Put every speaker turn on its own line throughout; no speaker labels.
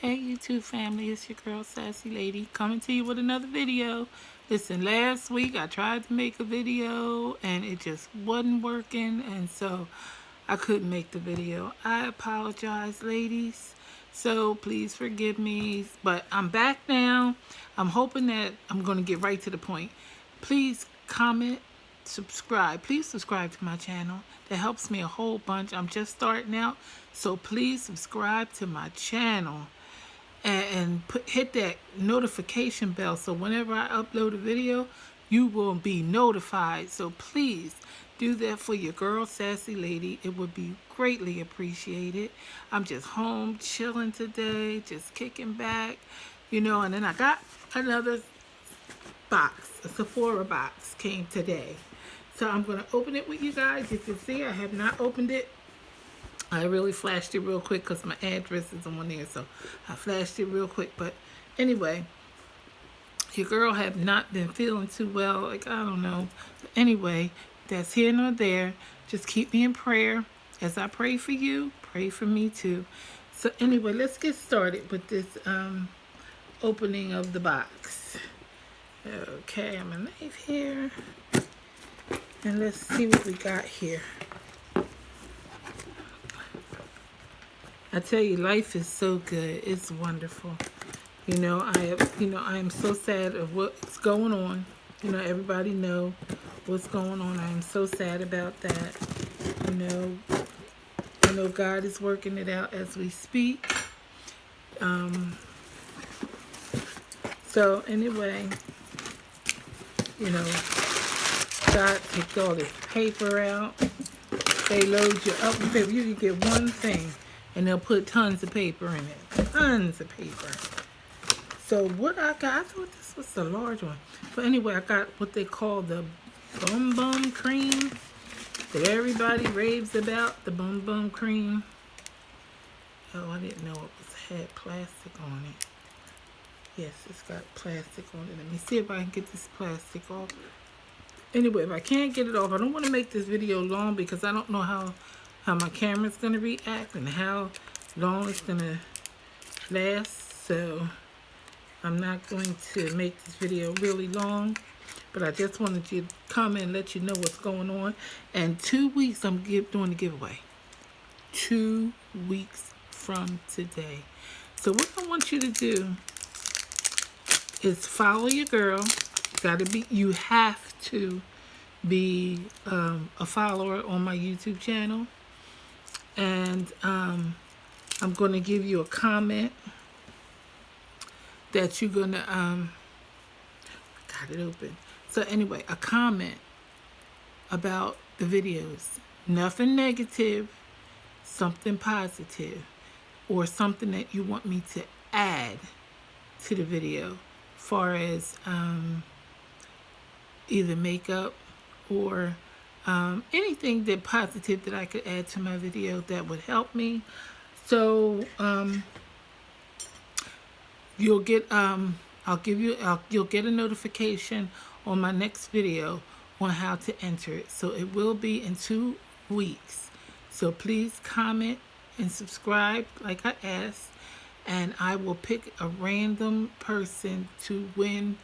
Hey YouTube family, it's your girl Sassy Lady coming to you with another video. Listen, last week I tried to make a video and it just wasn't working, and so I couldn't make the video. I apologize, ladies. So please forgive me, but I'm back now. I'm hoping that I'm going to get right to the point. Please comment, subscribe. Please subscribe to my channel. That helps me a whole bunch. I'm just starting out, so please subscribe to my channel and hit that notification bell so whenever I upload a video, you will be notified. So please do that for your girl Sassy Lady. It would be greatly appreciated. I'm just home chilling today, just kicking back, and then I got another box, a Sephora box came today. So I'm going to open it with you guys. You can see I have not opened it. I really flashed it real quick because my address is on there, so I flashed it real quick. But anyway, your girl have not been feeling too well. Like, I don't know. Anyway, that's here nor there. Just keep me in prayer. As I pray for you, pray for me too. So anyway, let's get started with this opening of the box. Okay, I'm a knife here. And let's see what we got here. I tell you, life is so good. It's wonderful. I am so sad of what's going on. Everybody know what's going on. I am so sad about that. I know God is working it out as we speak. So anyway, God take all this paper out. They load you up with paper. You can get one thing, and they'll put tons of paper in it. Tons of paper. So what I got, I thought this was the large one. But anyway, I got what they call the Bum Bum Cream that everybody raves about, the Bum Bum Cream. Oh, I didn't know it had plastic on it. Yes, it's got plastic on it. Let me see if I can get this plastic off. Anyway, if I can't get it off, I don't want to make this video long because I don't know how my camera's going to react and how long it's going to last. So I'm not going to make this video really long, but I just wanted to come and let you know what's going on. And 2 weeks I'm doing the giveaway. 2 weeks from today. So what I want you to do is follow your girl. You have to be a follower on my YouTube channel. And I'm going to give you a comment that you're going to, got it open. So anyway, a comment about the videos. Nothing negative, something positive, or something that you want me to add to the video, far as either makeup or anything that positive that I could add to my video that would help me. So you'll get you'll get a notification on my next video on how to enter it. So it will be in 2 weeks. So please comment and subscribe like I asked, and I will pick a random person to win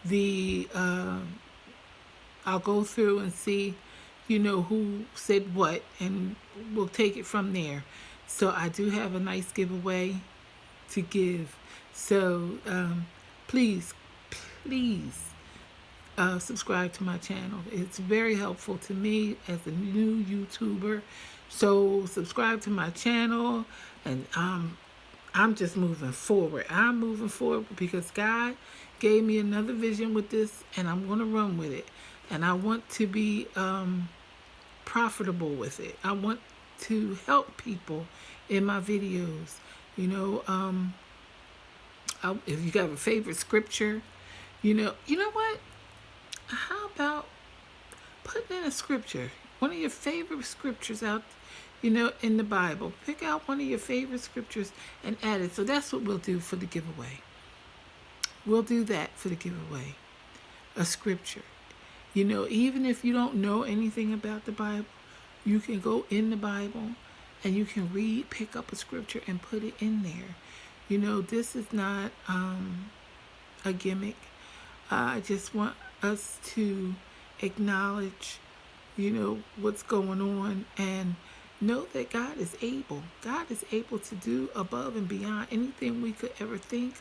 the I'll go through and see who said what, and we'll take it from there. So I do have a nice giveaway to give. So please subscribe to my channel. It's very helpful to me as a new YouTuber. So subscribe to my channel, and I'm just moving forward. I'm moving forward because God gave me another vision with this, and I'm going to run with it. And I want to be profitable with it. I want to help people in my videos. If you got a favorite scripture, you know what? How about putting in a scripture? One of your favorite scriptures out, in the Bible. Pick out one of your favorite scriptures and add it. So that's what we'll do for the giveaway. We'll do that for the giveaway. A scripture. Even if you don't know anything about the Bible, you can go in the Bible and you can pick up a scripture and put it in there. You know, this is not a gimmick. I just want us to acknowledge, you know, what's going on and know that God is able. God is able to do above and beyond anything we could ever think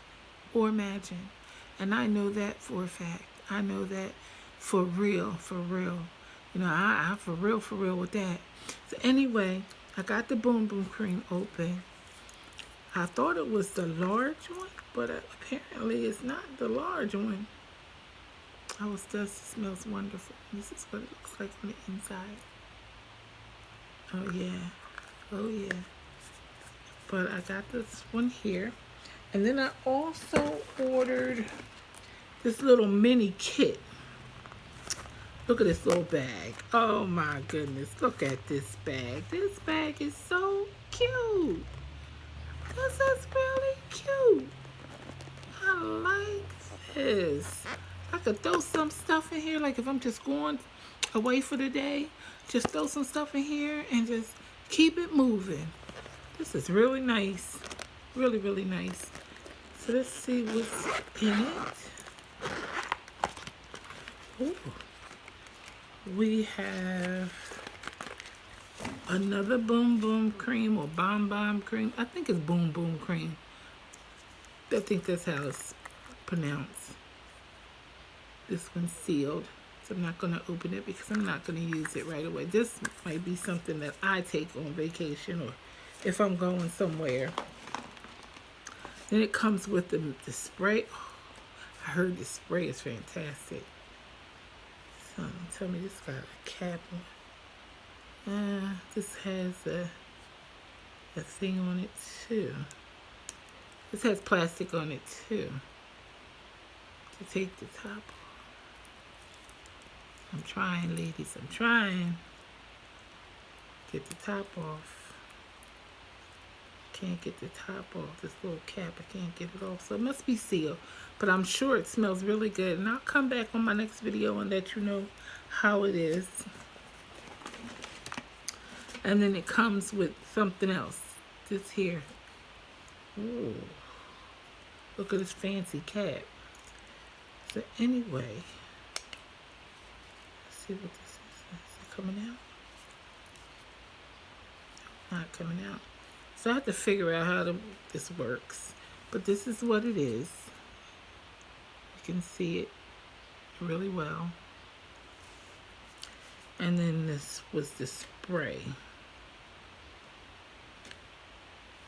or imagine. And I know that for a fact. I know that for real, for real. You know, I for real with that. So anyway, I got the Boom Boom Cream open. I thought it was the large one, but apparently it's not the large one. Oh, it does. It smells wonderful. This is what it looks like on the inside. Oh yeah. Oh yeah. But I got this one here. And then I also ordered this little mini kit. Look at this little bag. Oh my goodness. Look at this bag. This bag is so cute. This is really cute. I like this. I could throw some stuff in here, like if I'm just going away for the day, just throw some stuff in here and just keep it moving. This is really nice. Really, really nice. So let's see what's in it. Ooh. We have another Boom Boom Cream or Bomb Bomb Cream. I think it's Boom Boom Cream. I think that's how it's pronounced. This one's sealed, so I'm not going to open it because I'm not going to use it right away. This might be something that I take on vacation or if I'm going somewhere. Then it comes with the spray. Oh, I heard the spray is fantastic. So tell me this got a cap on. This has a thing on it too. This has plastic on it too. To take the top off. I'm trying, ladies. I'm trying. Get the top off. Can't get the top off. This little cap, I can't get it off. So it must be sealed. But I'm sure it smells really good. And I'll come back on my next video and let you know how it is. And then it comes with something else. This here. Ooh. Look at this fancy cap. So anyway, let's see what this is. Is it coming out? Not coming out. So I have to figure out how this works. But this is what it is. You can see it really well. And then this was the spray.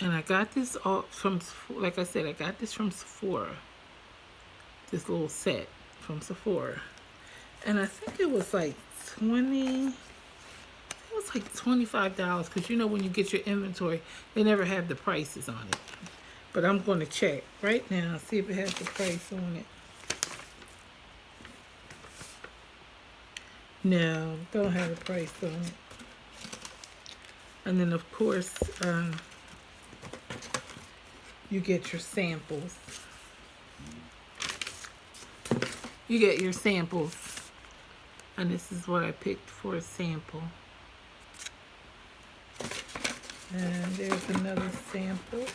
And I got this all from, like I said, I got this from Sephora. This little set from Sephora. And I think it was like $25 because you know when you get your inventory, they never have the prices on it. But I'm going to check right now, see if it has the price on it. No, don't have the price on it. And then of course, you get your samples. You get your samples. And this is what I picked for a sample. And there's another sample.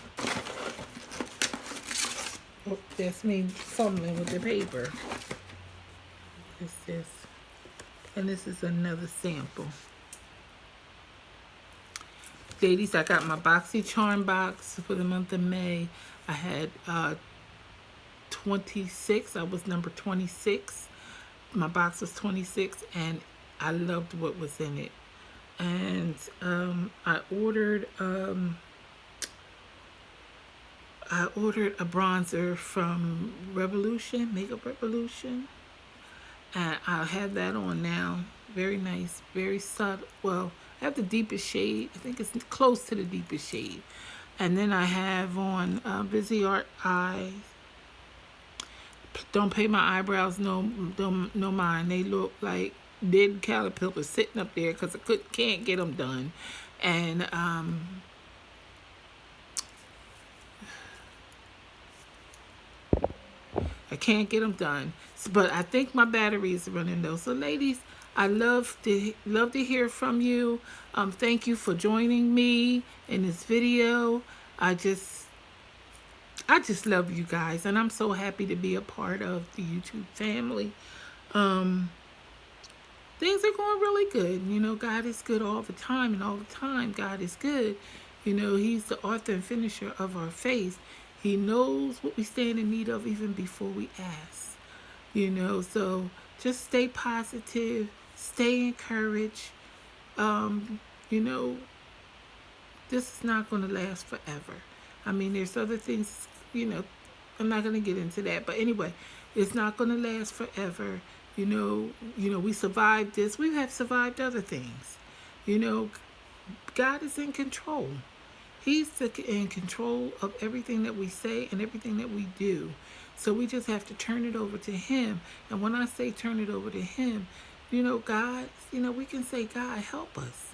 Oh, that's me fumbling with the paper. What's this? And this is another sample. Ladies, I got my BoxyCharm box for the month of May. I had 26. I was number 26. My box was 26, and I loved what was in it. And I ordered a bronzer from Revolution, Makeup Revolution. And I have that on now. Very nice, very subtle. Well, I have the deepest shade. I think it's close to the deepest shade. And then I have on Busy Art Eyes. Don't pay my eyebrows no mind. They look like dead caterpillars sitting up there because I can't get them done. And I can't get them done. But I think my battery is running low. So ladies, I love to hear from you. Thank you for joining me in this video. I I just love you guys, and I'm so happy to be a part of the YouTube family. Um, Things are going really good. You know, God is good all the time, and all the time, God is good. You know, He's the author and finisher of our faith. He knows what we stand in need of even before we ask. You know, so just stay positive, stay encouraged. Um, you know, this is not going to last forever. I mean, there's other things, you know, I'm not going to get into that. But anyway, it's not going to last forever. We survived this. We have survived other things. You know, God is in control. He's in control of everything that we say and everything that we do. So we just have to turn it over to Him. And when I say turn it over to Him, God, we can say, God, help us.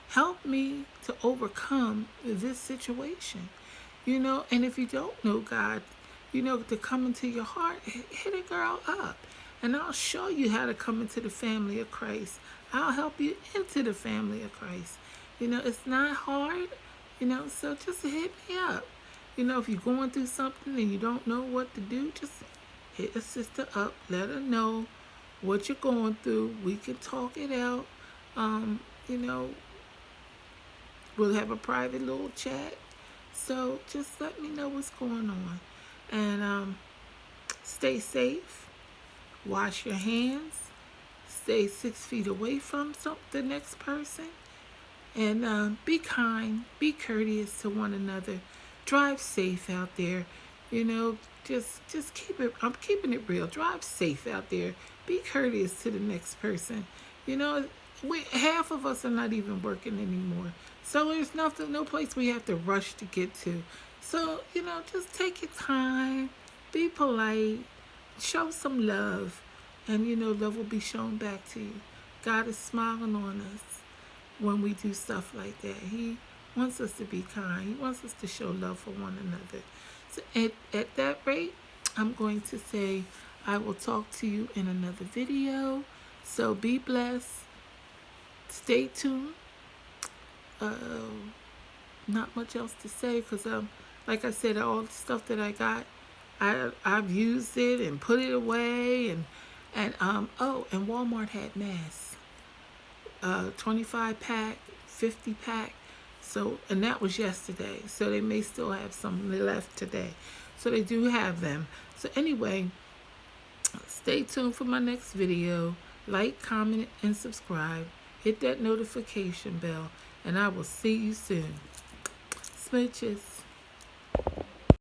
Help me to overcome this situation. And if you don't know God, to come into your heart, hit a girl up. And I'll show you how to come into the family of Christ. I'll help you into the family of Christ. It's not hard, so just hit me up. If you're going through something and you don't know what to do, just hit a sister up. Let her know what you're going through. We can talk it out. Um, you know, we'll have a private little chat. So just let me know what's going on. And stay safe. Wash your hands. Stay 6 feet away from the next person. And be kind. Be courteous to one another. Drive safe out there. Just keep it. I'm keeping it real. Drive safe out there. Be courteous to the next person. Half of us are not even working anymore. So there's no place we have to rush to get to. So, just take your time, be polite, show some love, and, love will be shown back to you. God is smiling on us when we do stuff like that. He wants us to be kind. He wants us to show love for one another. So at that rate, I'm going to say I will talk to you in another video. So be blessed. Stay tuned. Not much else to say because like I said, all the stuff that I got, I've used it and put it away, and Walmart had masks, 25 pack, 50 pack. So, and that was yesterday. So they may still have some left today. So they do have them. So anyway, stay tuned for my next video. Like, comment, and subscribe. Hit that notification bell, and I will see you soon. Smooches.